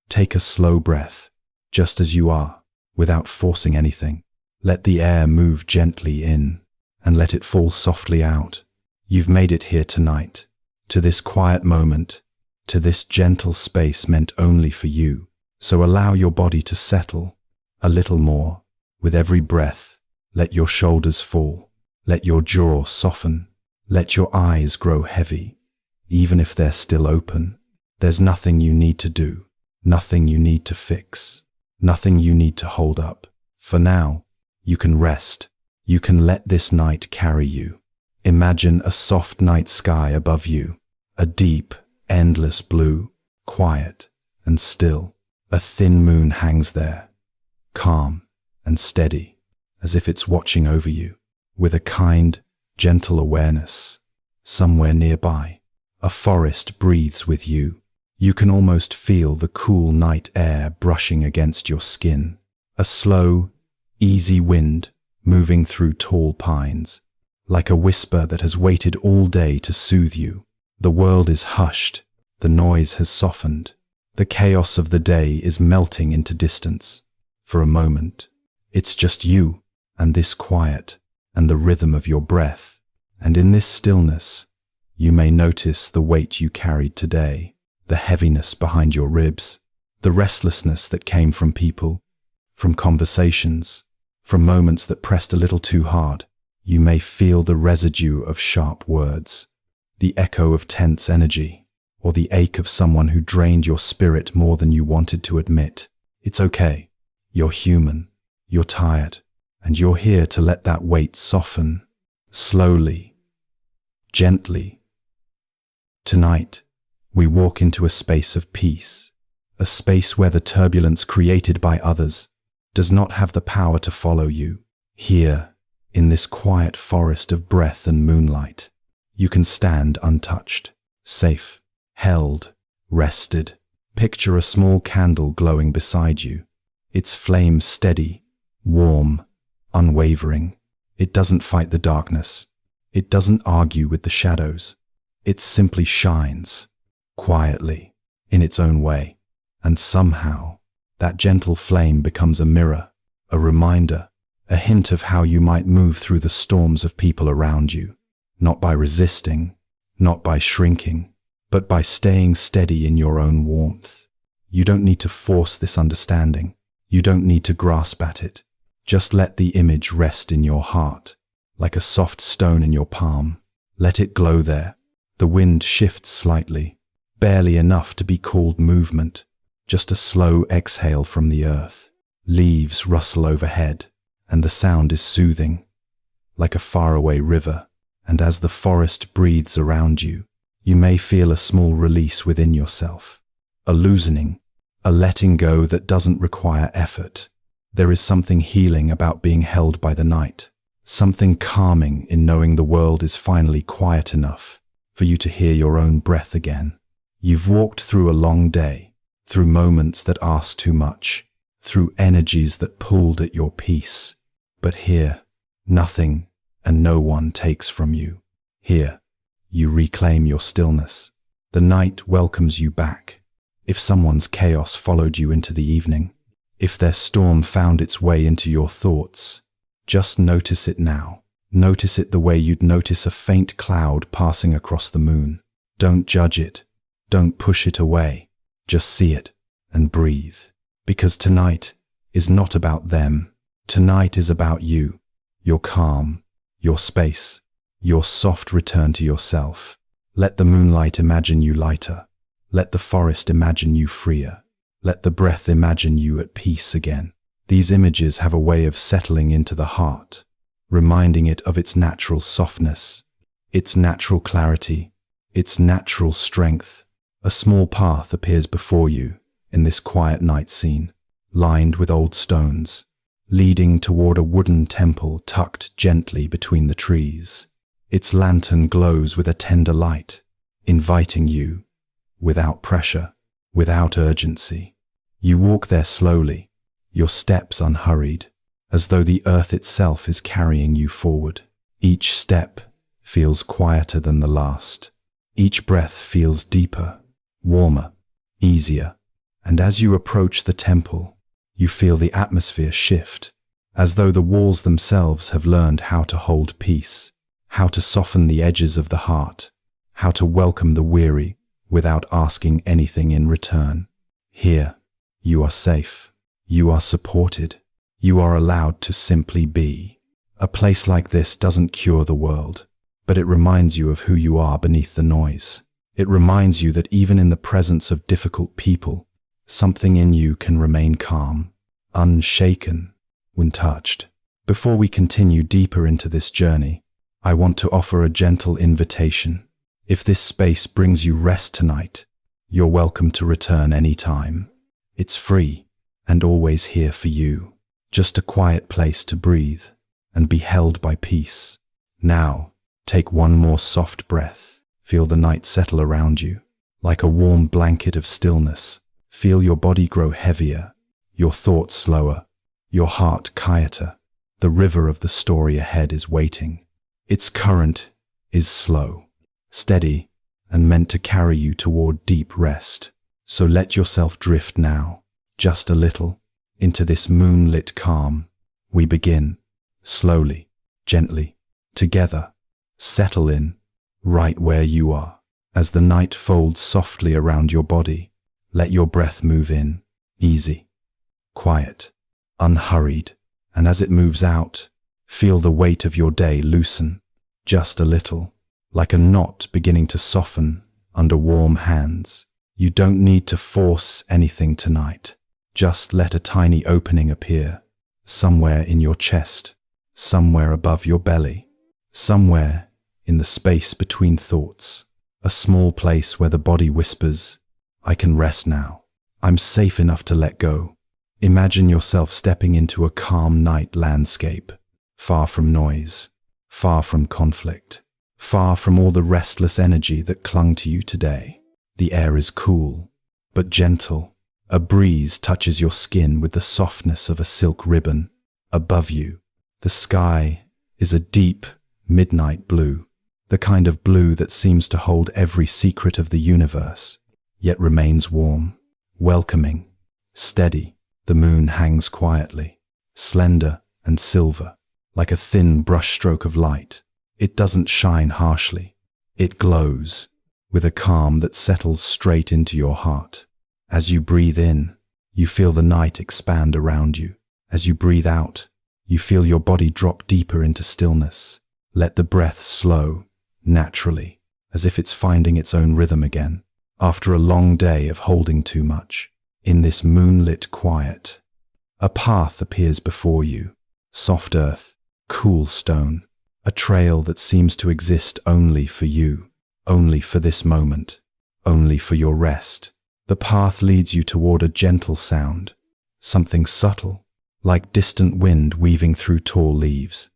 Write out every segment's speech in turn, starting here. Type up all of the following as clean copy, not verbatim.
Take a slow breath, just as you are, without forcing anything. Let the air move gently in, and let it fall softly out. You've made it here tonight, to this quiet moment, to this gentle space meant only for you. So allow your body to settle a little more. With every breath, let your shoulders fall. Let your jaw soften. Let your eyes grow heavy. Even if they're still open, there's nothing you need to do, nothing you need to fix, nothing you need to hold up. For now, you can rest. You can let this night carry you. Imagine a soft night sky above you, a deep, endless blue, quiet and still. A thin moon hangs there, calm and steady, as if it's watching over you, with a kind, gentle awareness. Somewhere nearby, a forest breathes with you. You can almost feel the cool night air brushing against your skin. A slow, easy wind moving through tall pines, like a whisper that has waited all day to soothe you. The world is hushed, the noise has softened. The chaos of the day is melting into distance. For a moment, it's just you and this quiet and the rhythm of your breath. And in this stillness, you may notice the weight you carried today, the heaviness behind your ribs, the restlessness that came from people, from conversations, from moments that pressed a little too hard. You may feel the residue of sharp words, the echo of tense energy, or the ache of someone who drained your spirit more than you wanted to admit. It's okay. You're human. You're tired. And you're here to let that weight soften. Slowly. Gently. Tonight, we walk into a space of peace. A space where the turbulence created by others does not have the power to follow you. Here, in this quiet forest of breath and moonlight, you can stand untouched, safe, held, rested. Picture a small candle glowing beside you, its flame steady, warm, unwavering. It doesn't fight the darkness. It doesn't argue with the shadows. It simply shines, quietly, in its own way. And somehow, that gentle flame becomes a mirror, a reminder, a hint of how you might move through the storms of people around you. Not by resisting, not by shrinking, but by staying steady in your own warmth. You don't need to force this understanding. You don't need to grasp at it. Just let the image rest in your heart, like a soft stone in your palm. Let it glow there. The wind shifts slightly, barely enough to be called movement, just a slow exhale from the earth. Leaves rustle overhead, and the sound is soothing, like a faraway river. And as the forest breathes around you, you may feel a small release within yourself, a loosening, a letting go that doesn't require effort. There is something healing about being held by the night, something calming in knowing the world is finally quiet enough for you to hear your own breath again. You've walked through a long day, through moments that asked too much, through energies that pulled at your peace. But here, nothing and no one takes from you. Here, you reclaim your stillness. The night welcomes you back. If someone's chaos followed you into the evening, if their storm found its way into your thoughts, just notice it now. Notice it the way you'd notice a faint cloud passing across the moon. Don't judge it. Don't push it away. Just see it and breathe. Because tonight is not about them. Tonight is about you, your calm, your space, your soft return to yourself. Let the moonlight imagine you lighter. Let the forest imagine you freer. Let the breath imagine you at peace again. These images have a way of settling into the heart, reminding it of its natural softness, its natural clarity, its natural strength. A small path appears before you in this quiet night scene, lined with old stones, leading toward a wooden temple tucked gently between the trees. Its lantern glows with a tender light, inviting you, without pressure, without urgency. You walk there slowly, your steps unhurried, as though the earth itself is carrying you forward. Each step feels quieter than the last. Each breath feels deeper, warmer, easier, And as you approach the temple, you feel the atmosphere shift, as though the walls themselves have learned how to hold peace, how to soften the edges of the heart, how to welcome the weary without asking anything in return. Here, you are safe. You are supported. You are allowed to simply be. A place like this doesn't cure the world, but it reminds you of who you are beneath the noise. It reminds you that even in the presence of difficult people, something in you can remain calm, unshaken, untouched. Before we continue deeper into this journey, I want to offer a gentle invitation. If this space brings you rest tonight, you're welcome to return anytime. It's free and always here for you. Just a quiet place to breathe and be held by peace. Now, take one more soft breath. Feel the night settle around you. Like a warm blanket of stillness, feel your body grow heavier, your thoughts slower, your heart quieter. The river of the story ahead is waiting. Its current is slow, steady, and meant to carry you toward deep rest. So let yourself drift now, just a little, into this moonlit calm. We begin, slowly, gently, together. Settle in, right where you are. As the night folds softly around your body, let your breath move in, easy, quiet, unhurried. And as it moves out, feel the weight of your day loosen, just a little, like a knot beginning to soften under warm hands. You don't need to force anything tonight. Just let a tiny opening appear, somewhere in your chest, somewhere above your belly, somewhere in the space between thoughts. A small place where the body whispers, I can rest now. I'm safe enough to let go. Imagine yourself stepping into a calm night landscape, far from noise, far from conflict, far from all the restless energy that clung to you today. The air is cool, but gentle. A breeze touches your skin with the softness of a silk ribbon. Above you, the sky is a deep, midnight blue, the kind of blue that seems to hold every secret of the universe, yet remains warm, welcoming, steady. The moon hangs quietly, slender and silver, like a thin brushstroke of light. It doesn't shine harshly. It glows, with a calm that settles straight into your heart. As you breathe in, you feel the night expand around you. As you breathe out, you feel your body drop deeper into stillness. Let the breath slow, naturally, as if it's finding its own rhythm again. After a long day of holding too much, in this moonlit quiet, a path appears before you. Soft earth, cool stone, a trail that seems to exist only for you, only for this moment, only for your rest. The path leads you toward a gentle sound, something subtle, like distant wind weaving through tall leaves.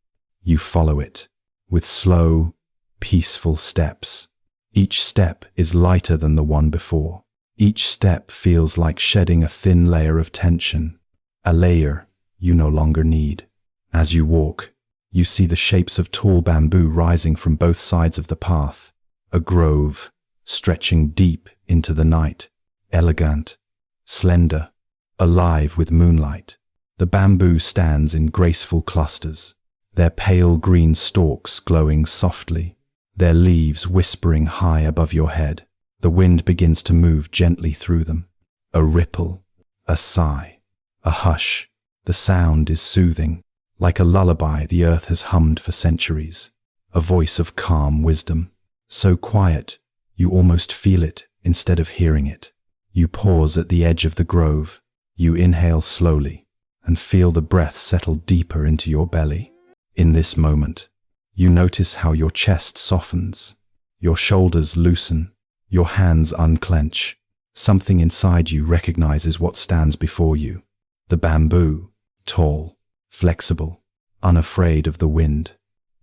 You follow it, with slow, peaceful steps. Each step is lighter than the one before. Each step feels like shedding a thin layer of tension, a layer you no longer need. As you walk, you see the shapes of tall bamboo rising from both sides of the path, a grove stretching deep into the night, elegant, slender, alive with moonlight. The bamboo stands in graceful clusters, their pale green stalks glowing softly, their leaves whispering high above your head. The wind begins to move gently through them. A ripple, a sigh, a hush. The sound is soothing, like a lullaby the earth has hummed for centuries. A voice of calm wisdom, so quiet you almost feel it instead of hearing it. You pause at the edge of the grove. You inhale slowly and feel the breath settle deeper into your belly. In this moment, you notice how your chest softens, your shoulders loosen, your hands unclench. Something inside you recognizes what stands before you. The bamboo, tall, flexible, unafraid of the wind.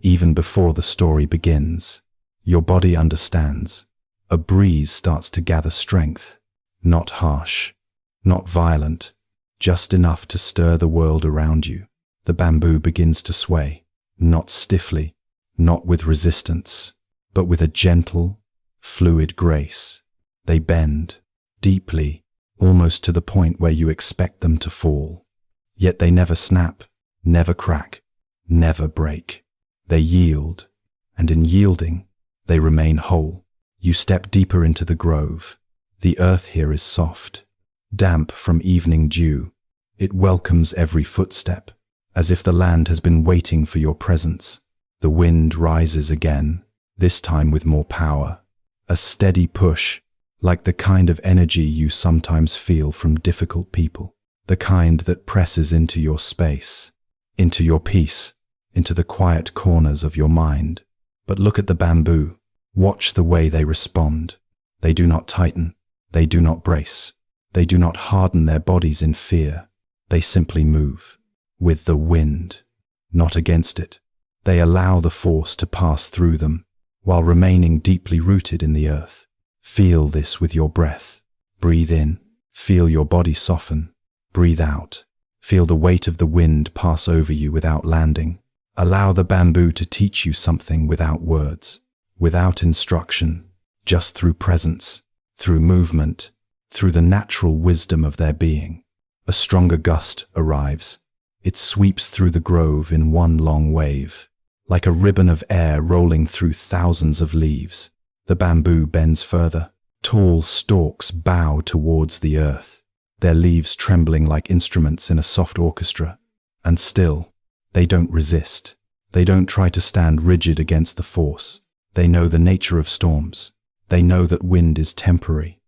Even before the story begins, your body understands. A breeze starts to gather strength, not harsh, not violent, just enough to stir the world around you. The bamboo begins to sway, not stiffly, not with resistance, but with a gentle, fluid grace. They bend, deeply, almost to the point where you expect them to fall. Yet they never snap, never crack, never break. They yield, and in yielding, they remain whole. You step deeper into the grove. The earth here is soft, damp from evening dew. It welcomes every footstep, as if the land has been waiting for your presence. The wind rises again, this time with more power. A steady push, like the kind of energy you sometimes feel from difficult people. The kind that presses into your space, into your peace, into the quiet corners of your mind. But look at the bamboo. Watch the way they respond. They do not tighten. They do not brace. They do not harden their bodies in fear. They simply move. With the wind, not against it. They allow the force to pass through them, while remaining deeply rooted in the earth. Feel this with your breath. Breathe in. Feel your body soften. Breathe out. Feel the weight of the wind pass over you without landing. Allow the bamboo to teach you something without words, without instruction, just through presence, through movement, through the natural wisdom of their being. A stronger gust arrives. It sweeps through the grove in one long wave, like a ribbon of air rolling through thousands of leaves. The bamboo bends further. Tall stalks bow towards the earth, their leaves trembling like instruments in a soft orchestra. And still, they don't resist. They don't try to stand rigid against the force. They know the nature of storms. They know that wind is temporary,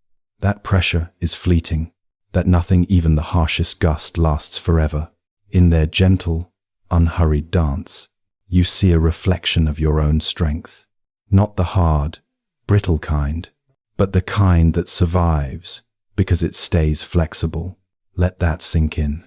that pressure is fleeting, that nothing, even the harshest gust, lasts forever. In their gentle, unhurried dance, you see a reflection of your own strength. Not the hard, brittle kind, but the kind that survives because it stays flexible. Let that sink in.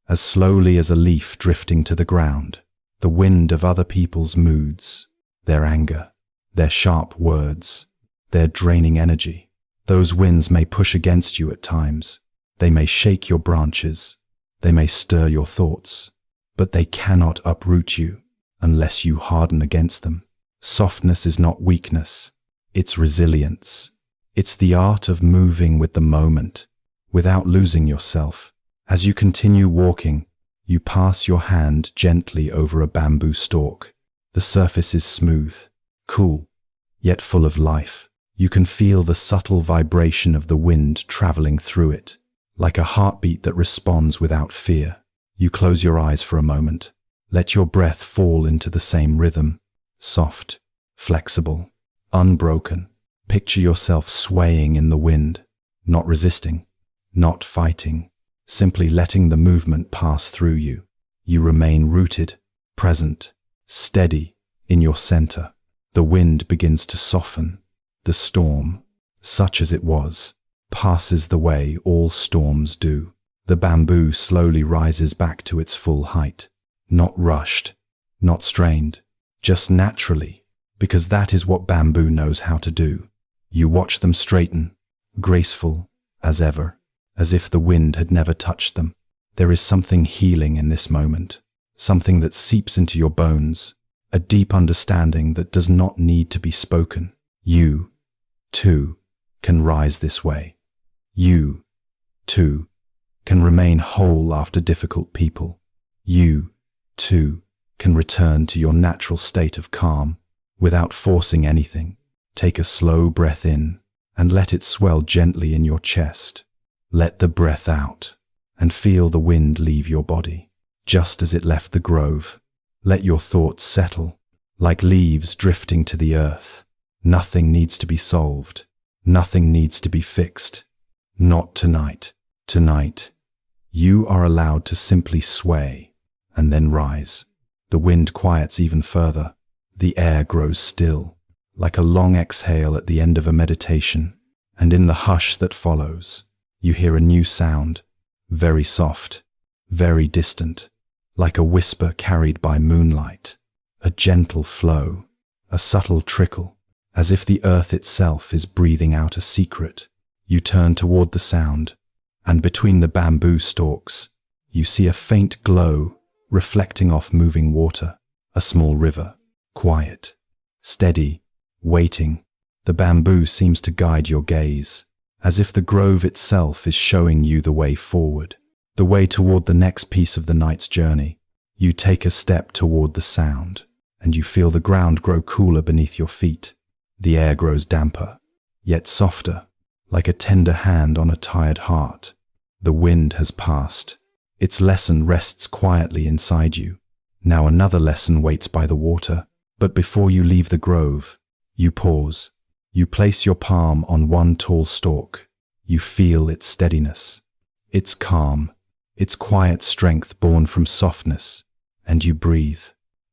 As slowly as a leaf drifting to the ground, the wind of other people's moods, their anger, their sharp words, their draining energy. Those winds may push against you at times. They may shake your branches. They may stir your thoughts, but they cannot uproot you unless you harden against them. Softness is not weakness. It's resilience. It's the art of moving with the moment, without losing yourself. As you continue walking, you pass your hand gently over a bamboo stalk. The surface is smooth, cool, yet full of life. You can feel the subtle vibration of the wind traveling through it, like a heartbeat that responds without fear. You close your eyes for a moment. Let your breath fall into the same rhythm, soft, flexible, unbroken. Picture yourself swaying in the wind, not resisting, not fighting, simply letting the movement pass through you. You remain rooted, present, steady in your center. The wind begins to soften. The storm, such as it was, passes the way all storms do. The bamboo slowly rises back to its full height, not rushed, not strained, just naturally, because that is what bamboo knows how to do. You watch them straighten, graceful as ever, as if the wind had never touched them. There is something healing in this moment, something that seeps into your bones, a deep understanding that does not need to be spoken. You, too, can rise this way. You, too, can remain whole after difficult people. You, too, can return to your natural state of calm without forcing anything. Take a slow breath in and let it swell gently in your chest. Let the breath out and feel the wind leave your body, just as it left the grove. Let your thoughts settle, like leaves drifting to the earth. Nothing needs to be solved. Nothing needs to be fixed. Not tonight. Tonight, you are allowed to simply sway and then rise. The wind quiets even further. The air grows still, like a long exhale at the end of a meditation. And in the hush that follows, you hear a new sound, very soft, very distant, like a whisper carried by moonlight, a gentle flow, a subtle trickle, as if the earth itself is breathing out a secret. You turn toward the sound, and between the bamboo stalks, you see a faint glow reflecting off moving water, a small river, quiet, steady, waiting. The bamboo seems to guide your gaze. as if the grove itself is showing you the way forward, the way toward the next piece of the night's journey. You take a step toward the sound, and you feel the ground grow cooler beneath your feet. The air grows damper, yet softer, like a tender hand on a tired heart. The wind has passed. Its lesson rests quietly inside you. Now another lesson waits by the water. But before you leave the grove, you pause. You place your palm on one tall stalk. You feel its steadiness, its calm, its quiet strength born from softness, and you breathe.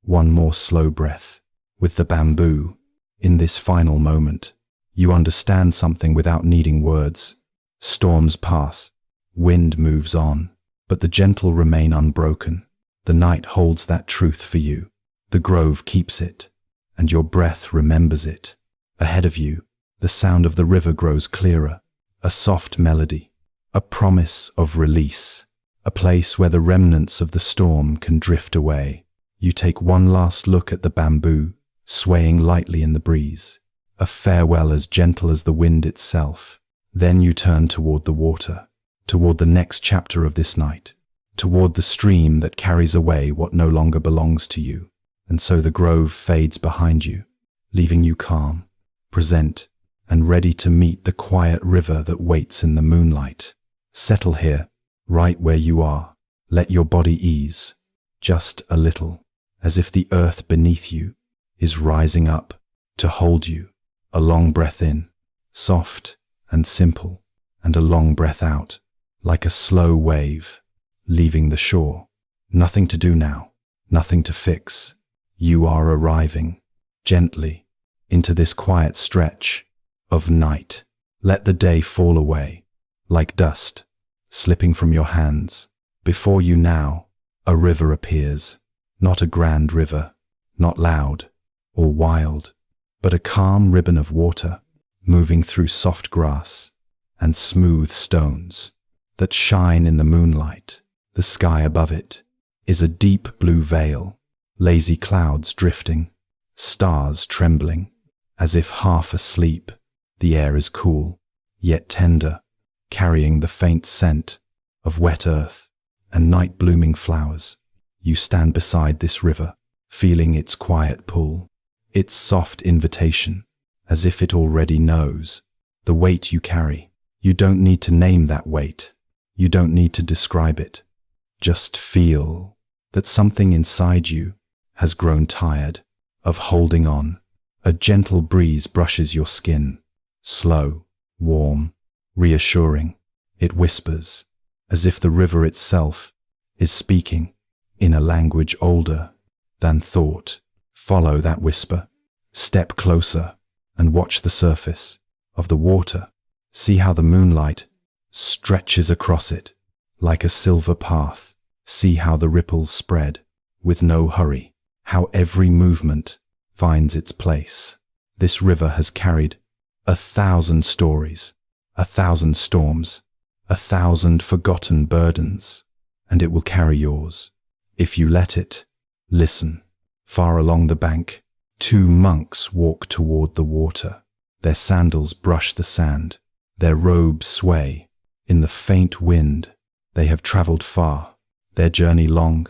One more slow breath. With the bamboo, in this final moment, you understand something without needing words. Storms pass, wind moves on, but the gentle remain unbroken. The night holds that truth for you. The grove keeps it, and your breath remembers it. Ahead of you, the sound of the river grows clearer, a soft melody, a promise of release, a place where the remnants of the storm can drift away. You take one last look at the bamboo, swaying lightly in the breeze, a farewell as gentle as the wind itself. Then you turn toward the water, toward the next chapter of this night, toward the stream that carries away what no longer belongs to you. And so the grove fades behind you, leaving you calm, present, and ready to meet the quiet river that waits in the moonlight. Settle here, right where you are. Let your body ease, just a little, as if the earth beneath you is rising up to hold you. A long breath in, soft and simple, and a long breath out, like a slow wave, leaving the shore. Nothing to do now, nothing to fix. You are arriving, gently, into this quiet stretch of night. Let the day fall away, like dust, slipping from your hands. Before you now, a river appears. Not a grand river, not loud or wild, but a calm ribbon of water, moving through soft grass and smooth stones that shine in the moonlight. The sky above it is a deep blue veil, lazy clouds drifting, stars trembling, as if half asleep. The air is cool, yet tender, carrying the faint scent of wet earth and night-blooming flowers. You stand beside this river, feeling its quiet pull, its soft invitation, as if it already knows the weight you carry. You don't need to name that weight. You don't need to describe it. Just feel that something inside you has grown tired of holding on. A gentle breeze brushes your skin, slow, warm, reassuring. It whispers, as if the river itself is speaking in a language older than thought. Follow that whisper. Step closer and watch the surface of the water. See how the moonlight stretches across it like a silver path. See how the ripples spread with no hurry, how every movement finds its place. This river has carried 1,000 stories, 1,000 storms, 1,000 forgotten burdens, and it will carry yours if you let it. Listen. Far along the bank, 2 monks walk toward the water. Their sandals brush the sand. Their robes sway in the faint wind. They have traveled far, their journey long,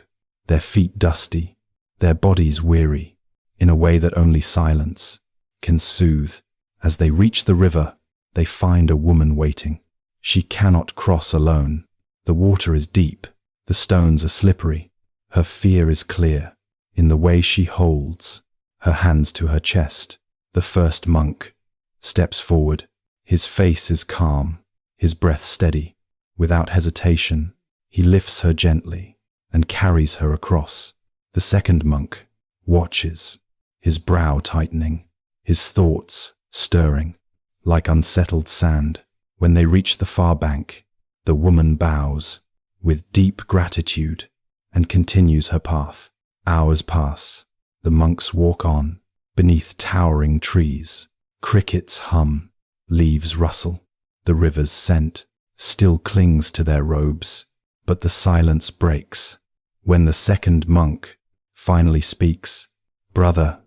their feet dusty, their bodies weary, in a way that only silence can soothe. As they reach the river, they find a woman waiting. She cannot cross alone. The water is deep, the stones are slippery. Her fear is clear in the way she holds her hands to her chest. The first monk steps forward. His face is calm, his breath steady. Without hesitation, he lifts her gently and carries her across. The second monk watches, his brow tightening, his thoughts stirring like unsettled sand. When they reach the far bank, the woman bows with deep gratitude and continues her path. Hours pass. The monks walk on beneath towering trees. Crickets hum, leaves rustle. The river's scent still clings to their robes, but the silence breaks when the second monk finally speaks. "Brother,"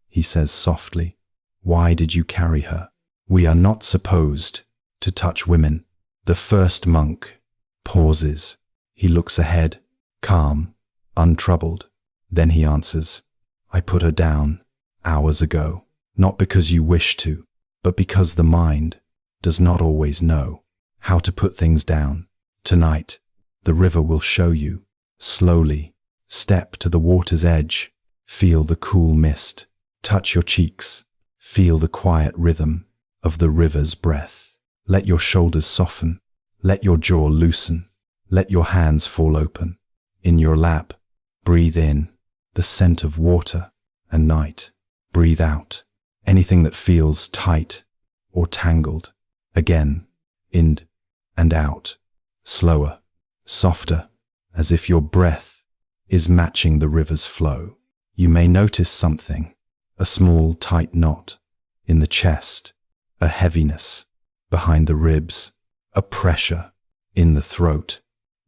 he says softly, "why did you carry her? We are not supposed to touch women. The first monk pauses. He looks ahead, calm, untroubled. Then he answers, I put her down hours ago, not because you wish to, but because the mind does not always know how to put things down. Tonight, the river will show you. Slowly, step to the water's edge. Feel the cool mist touch your cheeks. Feel the quiet rhythm of the river's breath. Let your shoulders soften. Let your jaw loosen. Let your hands fall open. In your lap, breathe in the scent of water and night. Breathe out anything that feels tight or tangled. Again, in and out, slower, softer, as if your breath is matching the river's flow. You may notice something, a small tight knot in the chest, a heaviness behind the ribs, a pressure in the throat.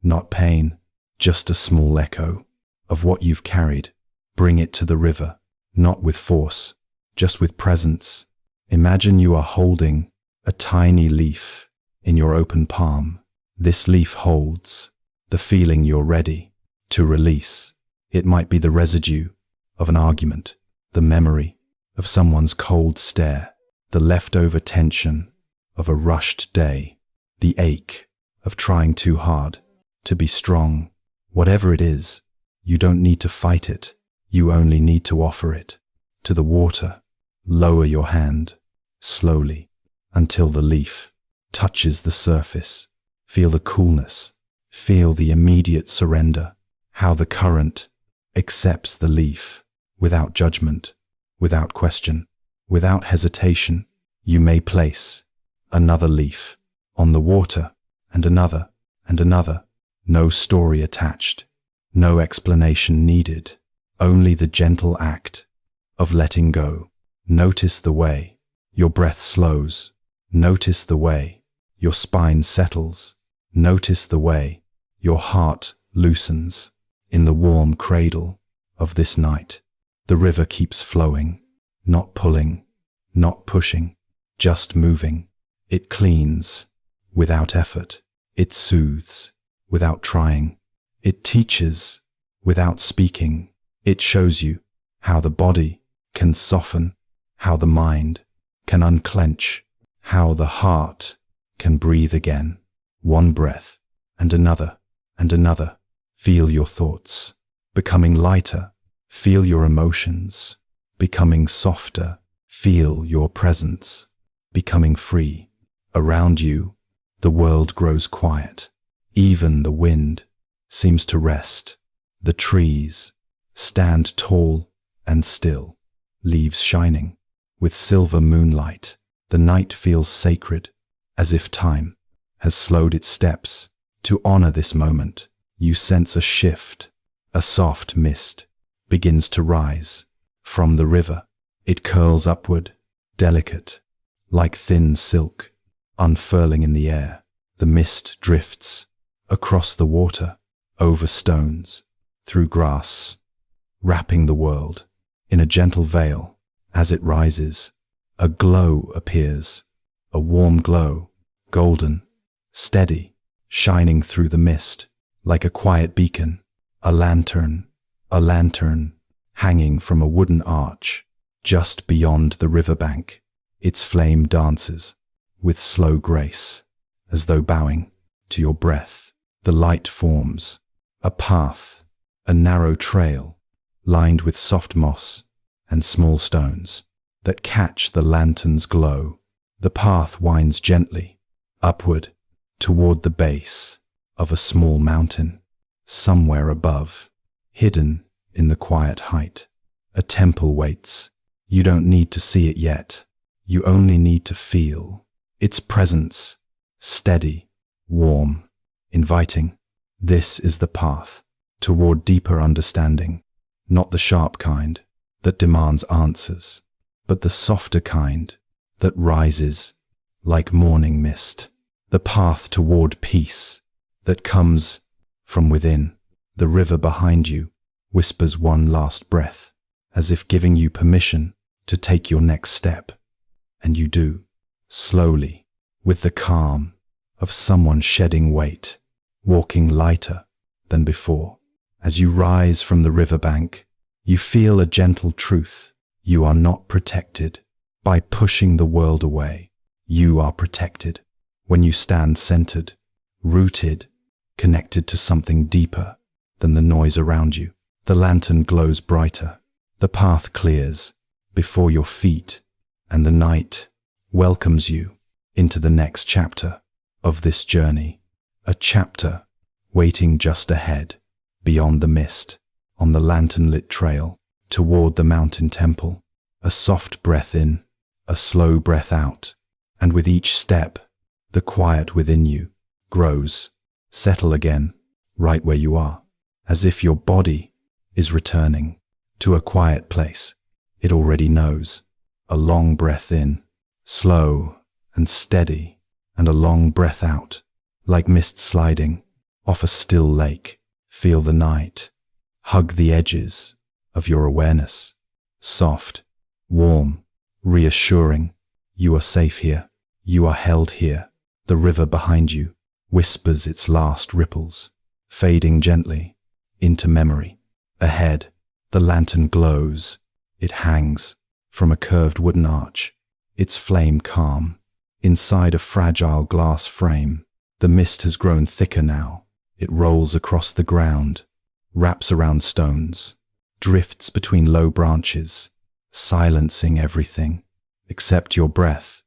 Not pain, just a small echo of what you've carried. Bring it to the river, not with force, just with presence. Imagine you are holding a tiny leaf in your open palm. This leaf holds the feeling you're ready to release. It might be the residue of an argument, the memory of someone's cold stare, the leftover tension of a rushed day, the ache of trying too hard to be strong. Whatever it is, you don't need to fight it. You only need to offer it to the water. Lower your hand slowly until the leaf touches the surface. Feel the coolness. Feel the immediate surrender. How the current accepts the leaf without judgment, without question, without hesitation. You may place another leaf on the water and another and another. No story attached, no explanation needed, only the gentle act of letting go. Notice the way your breath slows. Notice the way your spine settles. Notice the way your heart loosens. In the warm cradle of this night, the river keeps flowing, not pulling, not pushing, just moving. It cleans without effort. It soothes without trying. It teaches without speaking. It shows you how the body can soften, how the mind can unclench, how the heart can breathe again. One breath and another and another. Feel your thoughts becoming lighter. Feel your emotions becoming softer. Feel your presence becoming free. Around you, the world grows quiet. Even the wind seems to rest. The trees stand tall and still, leaves shining with silver moonlight. The night feels sacred, as if time has slowed its steps to honor this moment. You sense a shift. A soft mist begins to rise from the river. It curls upward, delicate, like thin silk, unfurling in the air. The mist drifts across the water, over stones, through grass, wrapping the world in a gentle veil. As it rises, a glow appears, a warm glow, golden, steady, shining through the mist, like a quiet beacon. A lantern hanging from a wooden arch just beyond the riverbank. Its flame dances with slow grace, as though bowing to your breath. The light forms a path, a narrow trail, lined with soft moss and small stones that catch the lantern's glow. The path winds gently upward toward the base of a small mountain. Somewhere above, hidden in the quiet height, a temple waits. You don't need to see it yet. You only need to feel its presence, steady, warm, inviting. This is the path toward deeper understanding, not the sharp kind that demands answers, but the softer kind that rises like morning mist. The path toward peace that comes from within. The river behind you whispers one last breath, as if giving you permission to take your next step. And you do, slowly, with the calm of someone shedding weight, walking lighter than before. As you rise from the riverbank, you feel a gentle truth. You are not protected by pushing the world away. You are protected when you stand centered, rooted, connected to something deeper than the noise around you. The lantern glows brighter. The path clears before your feet, and the night welcomes you into the next chapter of this journey. A chapter waiting just ahead, beyond the mist, on the lantern-lit trail, toward the mountain temple. A soft breath in, a slow breath out, and with each step, the quiet within you grows. Settle again, right where you are, as if your body is returning to a quiet place it already knows. A long breath in, slow and steady, and a long breath out, like mist sliding off a still lake. Feel the night. Hug the edges of your awareness. Soft, warm, reassuring. You are safe here. You are held here. The river behind you whispers its last ripples, fading gently into memory. Ahead, the lantern glows. It hangs from a curved wooden arch, its flame calm. Inside a fragile glass frame, the mist has grown thicker now. It rolls across the ground, wraps around stones, drifts between low branches, silencing everything except your breath.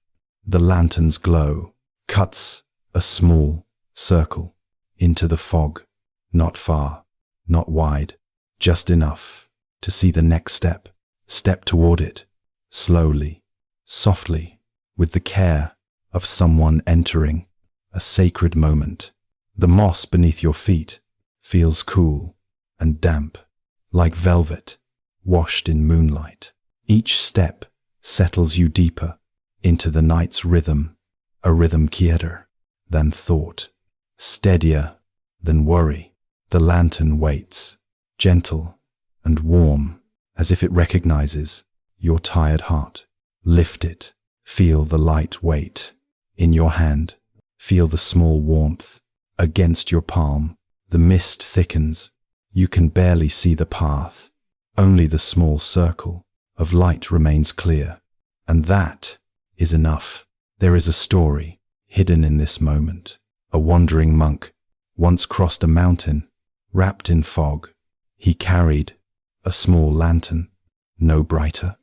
The lantern's glow cuts a small circle into the fog, not far, not wide, just enough to see the next step. Step toward it, slowly, softly, with the care of someone entering a sacred moment. The moss beneath your feet feels cool and damp, like velvet washed in moonlight. Each step settles you deeper into the night's rhythm, a rhythm quieter than thought, steadier than worry. The lantern waits, gentle and warm, as if it recognizes your tired heart. Lift it. Feel the light weight in your hand. Feel the small warmth against your palm. The mist thickens. You can barely see the path. Only the small circle of light remains clear. And that is enough. There is a story hidden in this moment. A wandering monk once crossed a mountain wrapped in fog. He carried a small lantern, no brighter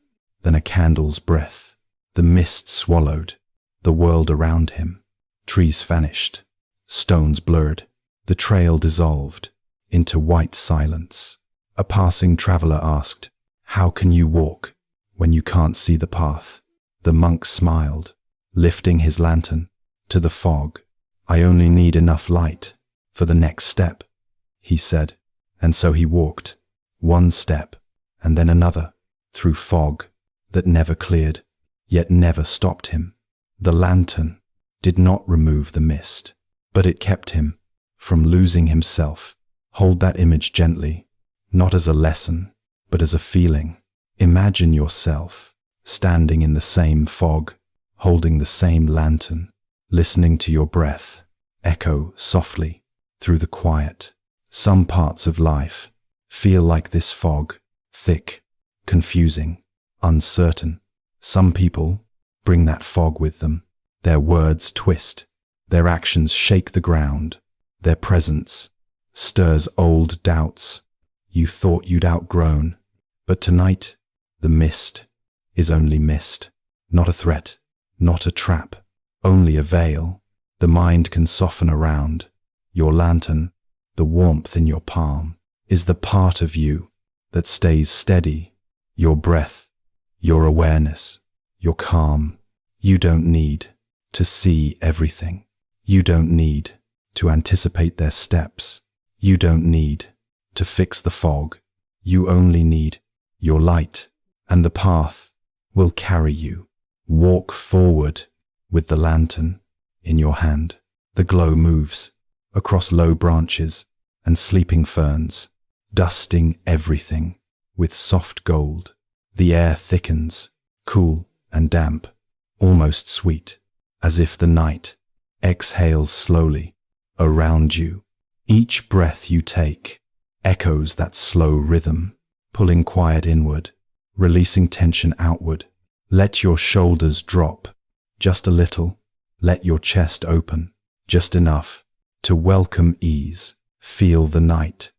than a candle's breath. The mist swallowed the world around him. Trees vanished, stones blurred, the trail dissolved into white silence. A passing traveler asked, "How can you walk when you can't see the path?" The monk smiled, lifting his lantern to the fog. "I only need enough light for the next step," he said. And so he walked, one step and then another, through fog that never cleared, yet never stopped him. The lantern did not remove the mist, but it kept him from losing himself. Hold that image gently, not as a lesson, but as a feeling. Imagine yourself standing in the same fog, holding the same lantern, listening to your breath echo softly through the quiet. Some parts of life feel like this fog, thick, confusing, uncertain. Some people bring that fog with them. Their words twist, their actions shake the ground, their presence stirs old doubts you thought you'd outgrown. But tonight, the mist is only mist, not a threat, not a trap, only a veil. The mind can soften around. Your lantern, the warmth in your palm, is the part of you that stays steady. Your breath, your awareness, your calm. You don't need to see everything. You don't need to anticipate their steps. You don't need to fix the fog. You only need your light, and the path will carry you. Walk forward with the lantern in your hand. The glow moves across low branches and sleeping ferns, dusting everything with soft gold. The air thickens, cool and damp, almost sweet. as if the night exhales slowly around you. Each breath you take echoes that slow rhythm, pulling quiet inward, releasing tension outward. Let your shoulders drop just a little. Let your chest open just enough to welcome ease. Feel the night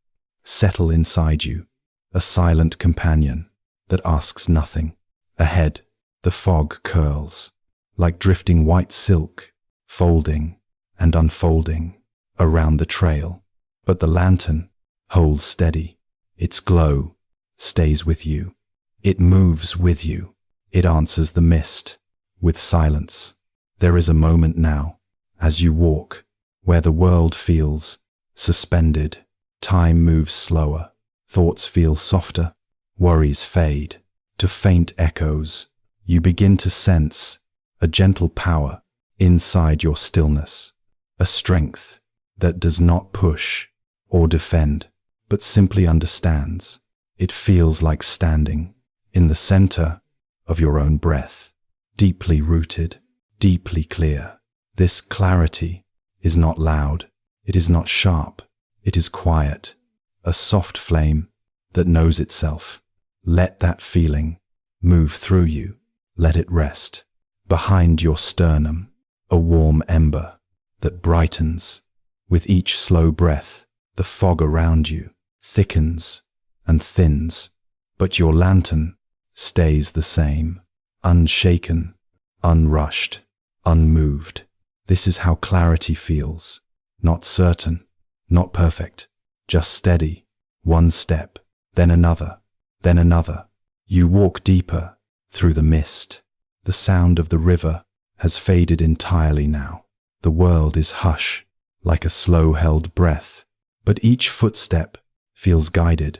settle inside you, a silent companion that asks nothing. Ahead, the fog curls like drifting white silk, folding and unfolding around the trail. But the lantern holds steady. Its glow stays with you. It moves with you. It answers the mist with silence. There is a moment now, as you walk, where the world feels suspended. Time moves slower. Thoughts feel softer. Worries fade to faint echoes. You begin to sense a gentle power inside your stillness, a strength that does not push or defend, but simply understands. It feels like standing in the center of your own breath, deeply rooted, deeply clear. This clarity is not loud, it is not sharp, it is quiet, a soft flame that knows itself. Let that feeling move through you. Let it rest behind your sternum, a warm ember that brightens with each slow breath. The fog around you thickens and thins, but your lantern stays the same, unshaken, unrushed, unmoved. This is how clarity feels. Not certain, not perfect, just steady. One step, then another, then another. You walk deeper through the mist. The sound of the river has faded entirely now. The world is hush, like a slow-held breath. But each footstep feels guided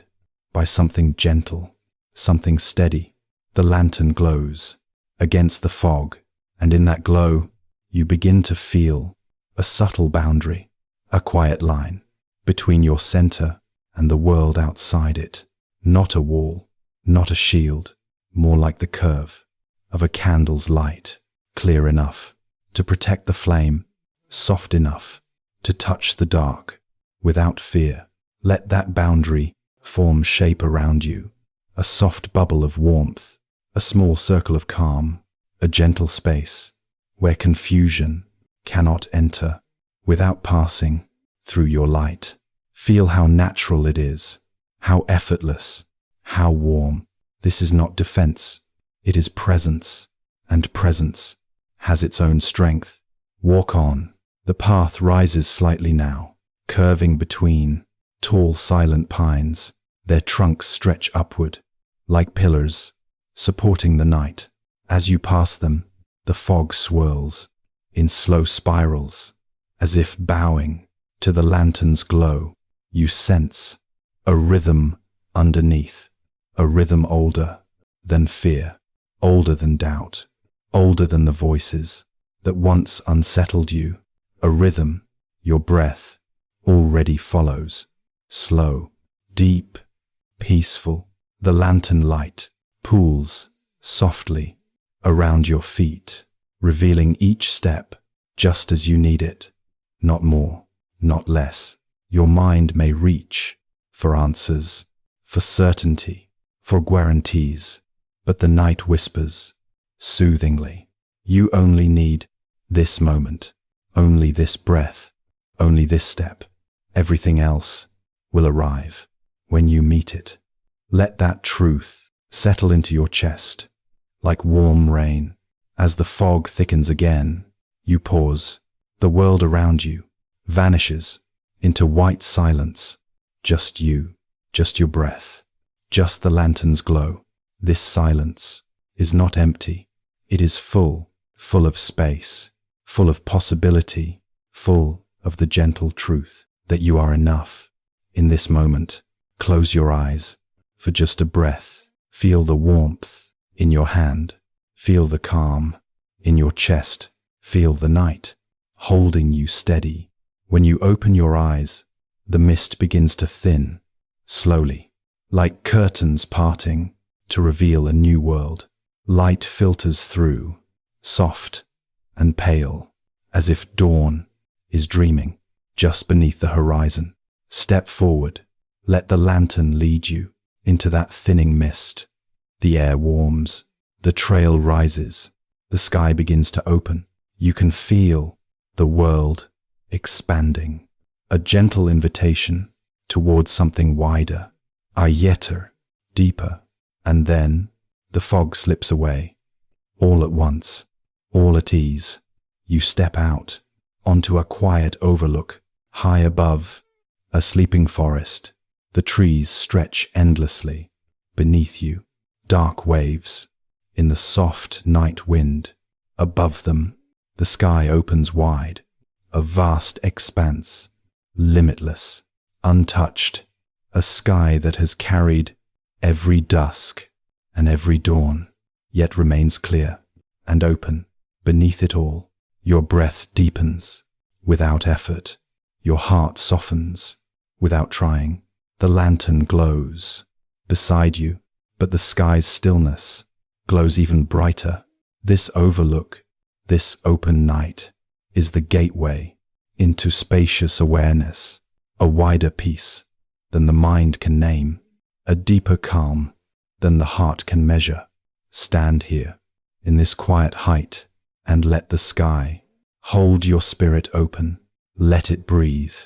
by something gentle, something steady. The lantern glows against the fog, and in that glow, you begin to feel a subtle boundary, a quiet line between your center and the world outside it. Not a wall, not a shield, more like the curve of a candle's light, clear enough to protect the flame, soft enough to touch the dark without fear. Let that boundary form shape around you, a soft bubble of warmth, a small circle of calm, a gentle space where confusion cannot enter without passing through your light. Feel how natural it is, how effortless, how warm. This is not defense, it is presence, and presence has its own strength. Walk on. The path rises slightly now, curving between tall silent pines. Their trunks stretch upward, like pillars, supporting the night. As you pass them, the fog swirls in slow spirals, as if bowing to the lantern's glow. You sense a rhythm underneath, a rhythm older than fear, older than doubt, older than the voices that once unsettled you. A rhythm your breath already follows, slow, deep, peaceful. The lantern light pools softly around your feet, revealing each step just as you need it, not more, not less. Your mind may reach for answers, for certainty, for guarantees, but the night whispers soothingly, you only need this moment, only this breath, only this step. Everything else will arrive when you meet it. Let that truth settle into your chest like warm rain. As the fog thickens again, you pause. The world around you vanishes into white silence. Just you, just your breath, just the lantern's glow. This silence is not empty. It is full, full of space, full of possibility, full of the gentle truth that you are enough. In this moment, close your eyes for just a breath. Feel the warmth in your hand. Feel the calm in your chest. Feel the night holding you steady. When you open your eyes, the mist begins to thin, slowly, like curtains parting to reveal a new world. Light filters through, soft and pale, as if dawn is dreaming just beneath the horizon. Step forward. Let the lantern lead you into that thinning mist. The air warms. The trail rises. The sky begins to open. You can feel the world expanding. A gentle invitation towards something wider, yetter, deeper. And then the fog slips away. All at once, all at ease, you step out onto a quiet overlook. High above, a sleeping forest. The trees stretch endlessly. Beneath you, dark waves. In the soft night wind. Above them, the sky opens wide. A vast expanse, limitless, untouched. A sky that has carried every dusk and every dawn, yet remains clear and open. Beneath it all, your breath deepens without effort. Your heart softens without trying. The lantern glows beside you, but the sky's stillness glows even brighter. This overlook, this open night, is the gateway into spacious awareness, a wider peace than the mind can name, a deeper calm than the heart can measure. Stand here in this quiet height and let the sky hold your spirit open. Let it breathe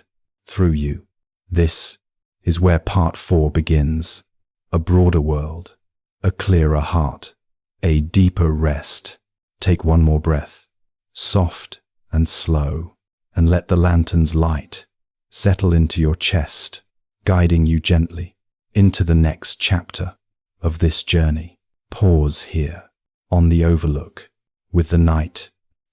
through you. This is where part 4 begins. A broader world, a clearer heart, a deeper rest. Take one more breath, soft and slow, and let the lantern's light settle into your chest, guiding you gently into the next chapter of this journey. Pause here on the overlook, with the night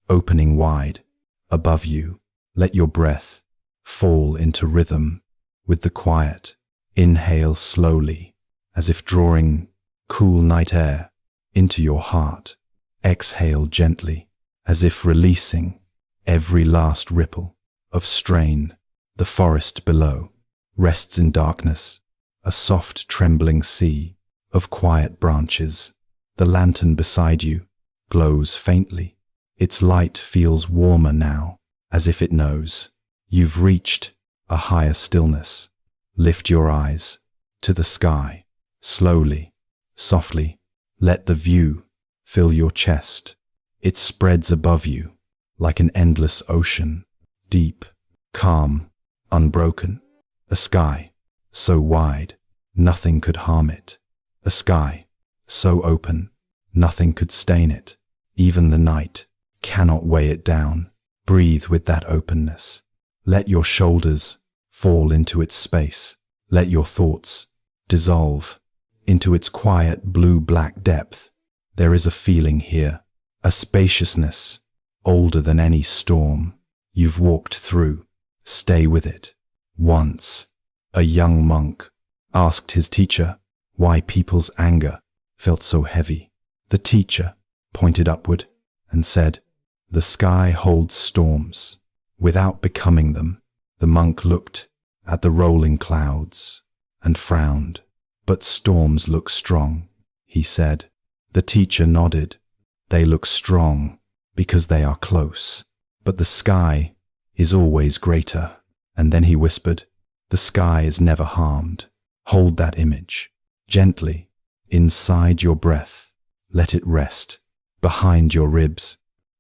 opening wide above you. Let your breath fall into rhythm with the quiet. Inhale slowly, as if drawing cool night air into your heart. Exhale gently, as if releasing every last ripple of strain. The forest below rests in darkness, a soft trembling sea of quiet branches. The lantern beside you glows faintly. Its light feels warmer now, as if it knows you've reached a higher stillness. Lift your eyes to the sky. Slowly, softly, let the view fill your chest. It spreads above you like an endless ocean, deep, calm, unbroken. A sky so wide, nothing could harm it. A sky so open, nothing could stain it. Even the night cannot weigh it down. Breathe with that openness. Let your shoulders fall into its space. Let your thoughts dissolve into its quiet blue-black depth. There is a feeling here, a spaciousness older than any storm you've walked through. Stay with it. Once, a young monk asked his teacher why people's anger felt so heavy. The teacher pointed upward and said, "The sky holds storms without becoming them." The monk looked at the rolling clouds and frowned. "But storms look strong," he said. The teacher nodded. "They look strong because they are close, but the sky is always greater." And then he whispered, "The sky is never harmed." Hold that image gently inside your breath. Let it rest behind your ribs,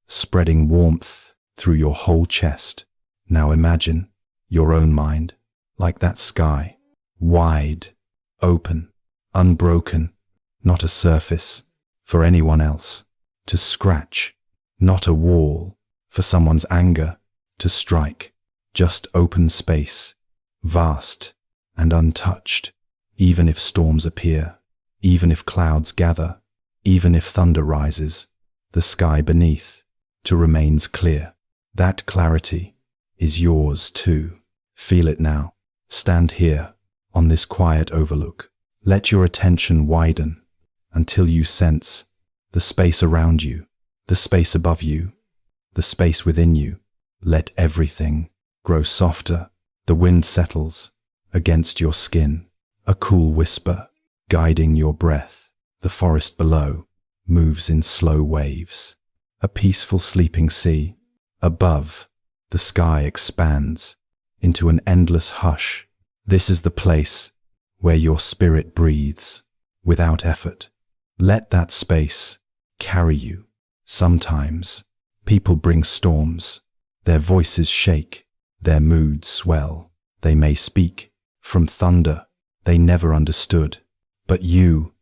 spreading warmth through your whole chest. Now imagine your own mind like that sky, wide, open, unbroken, not a surface for anyone else to scratch, not a wall for someone's anger to strike, just open space, vast and untouched. Even if storms appear, even if clouds gather, even if thunder rises, the sky beneath remains clear. That clarity is yours too. Feel it now. Stand here on this quiet overlook. Let your attention widen until you sense the space around you, the space above you, the space within you. Let everything grow softer. The wind settles against your skin, a cool whisper guiding your breath. The forest below moves in slow waves, a peaceful sleeping sea. Above, the sky expands into an endless hush. This is the place where your spirit breathes without effort. Let that space carry you. Sometimes people bring storms. Their voices shake, their moods swell. They may speak from thunder they never understood. But you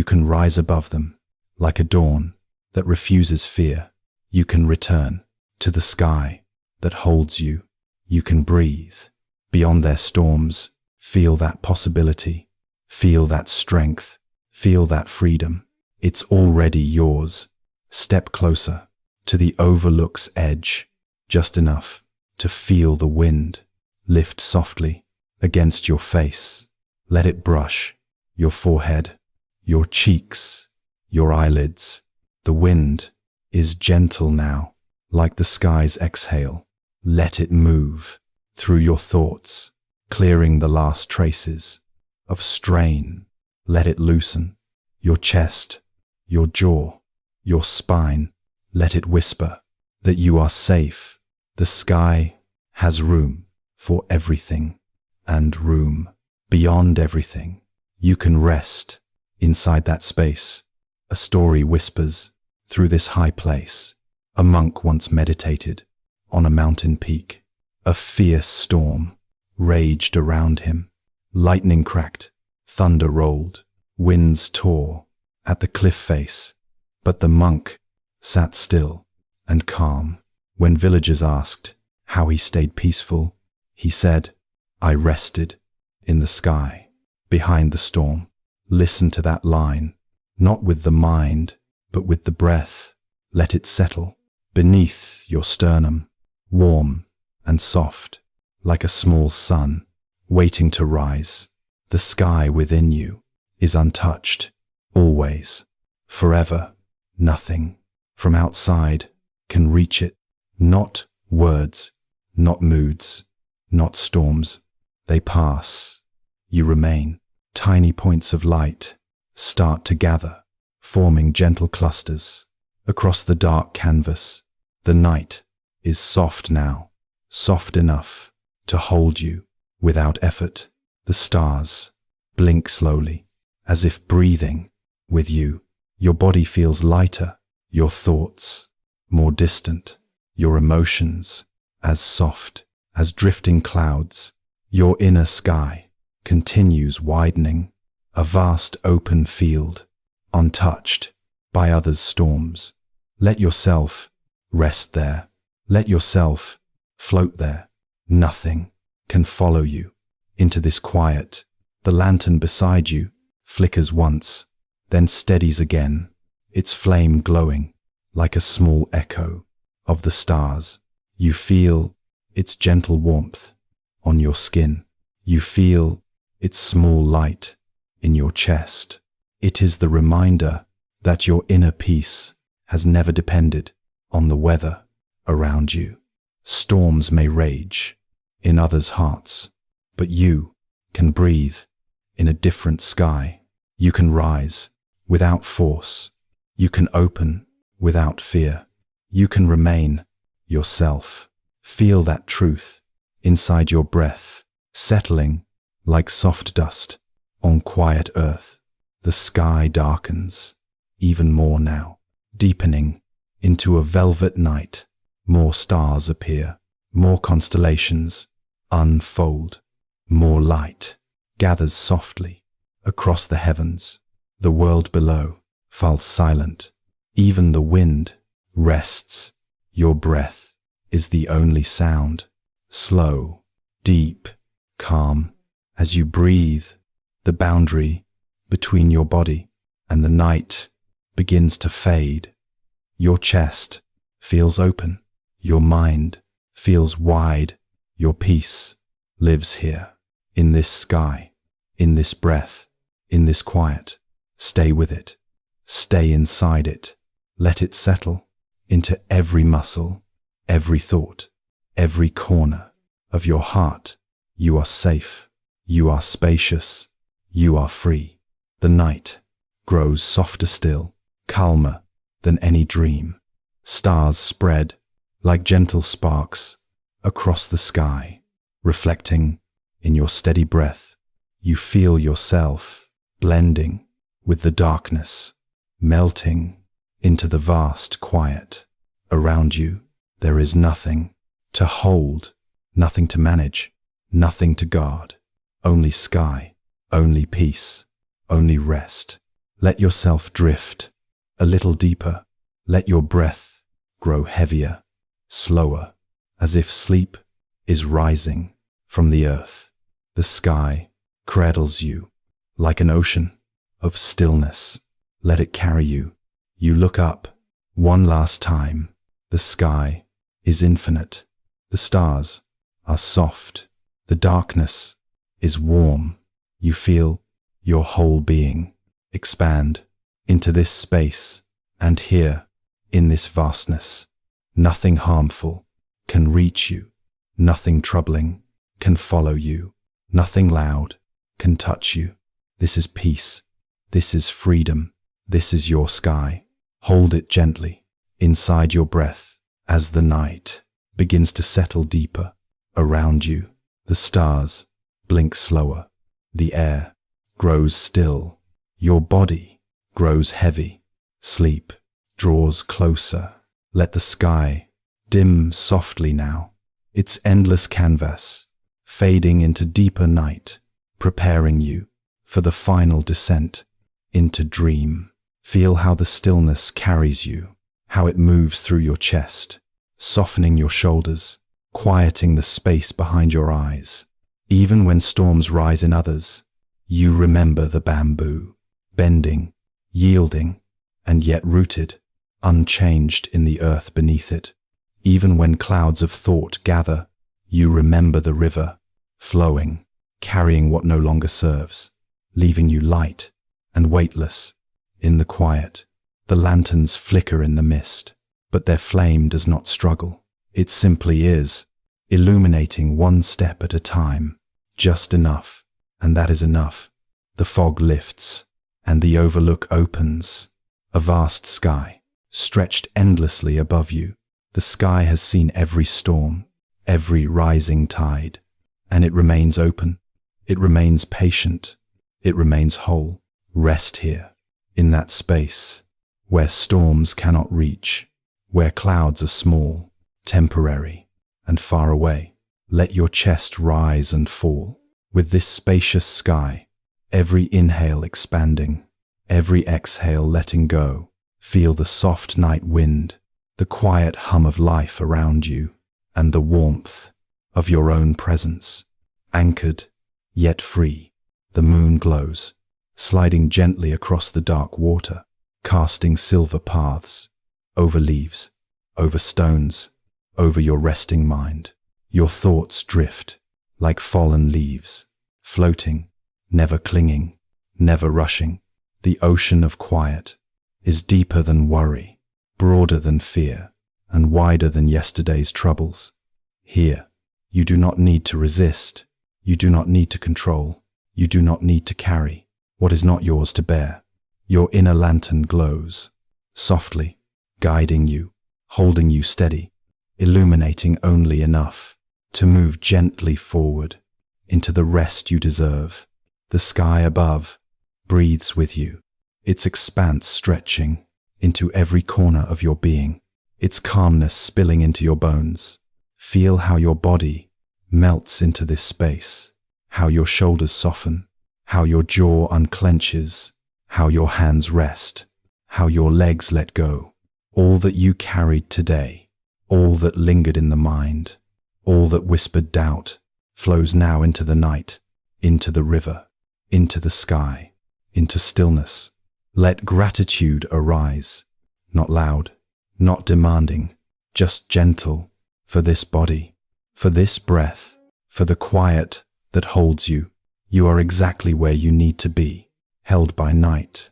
can rise above them like a dawn that refuses fear. You can return to the sky that holds you. You can breathe beyond their storms. Feel that possibility. Feel that strength. Feel that freedom. It's already yours. Step closer to the overlook's edge, just enough to feel the wind lift softly against your face. Let it brush your forehead, your cheeks, your eyelids. The wind is gentle now, like the sky's exhale. Let it move through your thoughts, clearing the last traces of strain. Let it loosen your chest, your jaw, your spine. Let it whisper that you are safe. The sky has room for everything, and room beyond everything. You can rest inside that space. A story whispers through this high place. A monk once meditated on a mountain peak. A fierce storm raged around him. Lightning cracked, thunder rolled, winds tore at the cliff face. But the monk sat still and calm. When villagers asked how he stayed peaceful, he said, "I rested in the sky, behind the storm." Listen to that line, not with the mind, but with the breath. Let it settle beneath your sternum, warm and soft, like a small sun waiting to rise. The sky within you is untouched, always, forever. Nothing from outside can reach it. Not words, not moods, not storms. They pass. You remain. Tiny points of light start to gather, forming gentle clusters across the dark canvas. The night is soft now, soft enough to hold you without effort. The stars blink slowly, as if breathing with you. Your body feels lighter, your thoughts more distant, your emotions as soft as drifting clouds. Your inner sky continues widening, a vast open field, untouched by others' storms. Let yourself rest there. Let yourself float there. Nothing can follow you into this quiet. The lantern beside you flickers once, then steadies again, its flame glowing like a small echo of the stars. You feel its gentle warmth on your skin. You feel its small light in your chest. It is the reminder that your inner peace has never depended on the weather around you. Storms may rage in others' hearts, but you can breathe in a different sky. You can rise without force. You can open without fear. You can remain yourself. Feel that truth inside your breath, settling like soft dust on quiet earth. The sky darkens even more now, deepening into a velvet night. More stars appear, more constellations unfold, more light gathers softly across the heavens. The world below falls silent. Even the wind rests. Your breath is the only sound, slow, deep, calm. As you breathe, the boundary between your body and the night begins to fade. Your chest feels open. Your mind feels wide. Your peace lives here, in this sky, in this breath, in this quiet. Stay with it. Stay inside it. Let it settle into every muscle, every thought, every corner of your heart. You are safe. You are spacious. You are free. The night grows softer still, calmer than any dream. Stars spread like gentle sparks across the sky, reflecting in your steady breath. You feel yourself blending with the darkness, melting into the vast quiet. Around you, there is nothing to hold, nothing to manage, nothing to guard. Only sky, only peace, only rest. Let yourself drift a little deeper. Let your breath grow heavier, slower, as if sleep is rising from the earth. The sky cradles you like an ocean of stillness. Let it carry you. You look up one last time. The sky is infinite. The stars are soft. The darkness is warm. You feel your whole being expand into this space, and here, in this vastness, nothing harmful can reach you. Nothing troubling can follow you. Nothing loud can touch you. This is peace. This is freedom. This is your sky. Hold it gently inside your breath as the night begins to settle deeper around you. The stars blink slower. The air grows still. Your body grows heavy. Sleep draws closer. Let the sky dim softly now, its endless canvas fading into deeper night, preparing you for the final descent into dream. Feel how the stillness carries you, how it moves through your chest, softening your shoulders, quieting the space behind your eyes. Even when storms rise in others, you remember the bamboo, bending, yielding, and yet rooted, unchanged in the earth beneath it. Even when clouds of thought gather, you remember the river, flowing, carrying what no longer serves, leaving you light and weightless in the quiet. The lanterns flicker in the mist, but their flame does not struggle. It simply is, illuminating one step at a time, just enough, and that is enough. The fog lifts, and the overlook opens, a vast sky, stretched endlessly above you. The sky has seen every storm, every rising tide, and it remains open. It remains patient. It remains whole. Rest here, in that space, where storms cannot reach, where clouds are small, temporary, and far away. Let your chest rise and fall with this spacious sky, every inhale expanding, every exhale letting go. Feel the soft night wind, the quiet hum of life around you, and the warmth of your own presence. Anchored, yet free, the moon glows, sliding gently across the dark water, casting silver paths, over leaves, over stones, over your resting mind. Your thoughts drift like fallen leaves, floating, never clinging, never rushing. The ocean of quiet is deeper than worry, broader than fear, and wider than yesterday's troubles. Here, you do not need to resist. You do not need to control. You do not need to carry what is not yours to bear. Your inner lantern glows, softly, guiding you, holding you steady, illuminating only enough to move gently forward into the rest you deserve. The sky above breathes with you, its expanse stretching into every corner of your being, its calmness spilling into your bones. Feel how your body melts into this space, how your shoulders soften, how your jaw unclenches, how your hands rest, how your legs let go. All that you carried today, all that lingered in the mind, all that whispered doubt, flows now into the night, into the river, into the sky, into stillness. Let gratitude arise, not loud, not demanding, just gentle, for this body, for this breath, for the quiet that holds you. You are exactly where you need to be, held by night,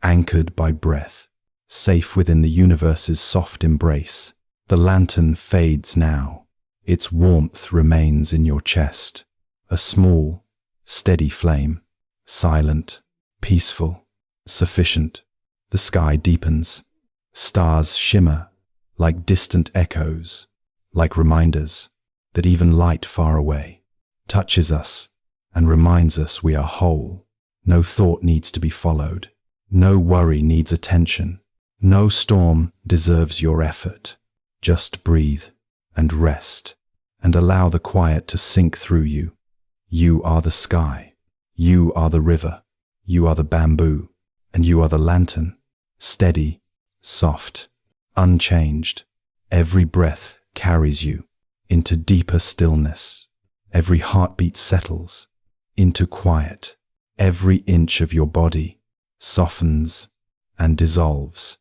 anchored by breath, safe within the universe's soft embrace. The lantern fades now. Its warmth remains in your chest, a small, steady flame, silent, peaceful, sufficient. The sky deepens. Stars shimmer like distant echoes, like reminders that even light far away touches us and reminds us we are whole. No thought needs to be followed. No worry needs attention. No storm deserves your effort. Just breathe and rest and allow the quiet to sink through you. You are the sky. You are the river. You are the bamboo. And you are the lantern. Steady, soft, unchanged. Every breath carries you into deeper stillness. Every heartbeat settles into quiet. Every inch of your body softens and dissolves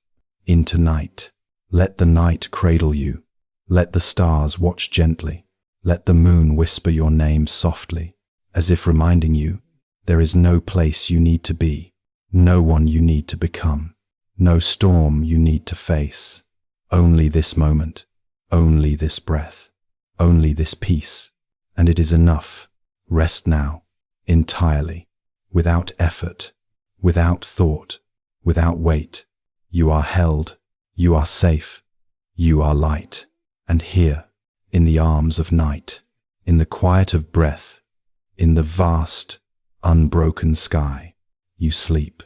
into night. Let the night cradle you. Let the stars watch gently. Let the moon whisper your name softly, as if reminding you there is no place you need to be, no one you need to become, no storm you need to face. Only this moment, only this breath, only this peace, and it is enough. Rest now, entirely, without effort, without thought, without weight. You are held, you are safe, you are light. And here, in the arms of night, in the quiet of breath, in the vast, unbroken sky, you sleep.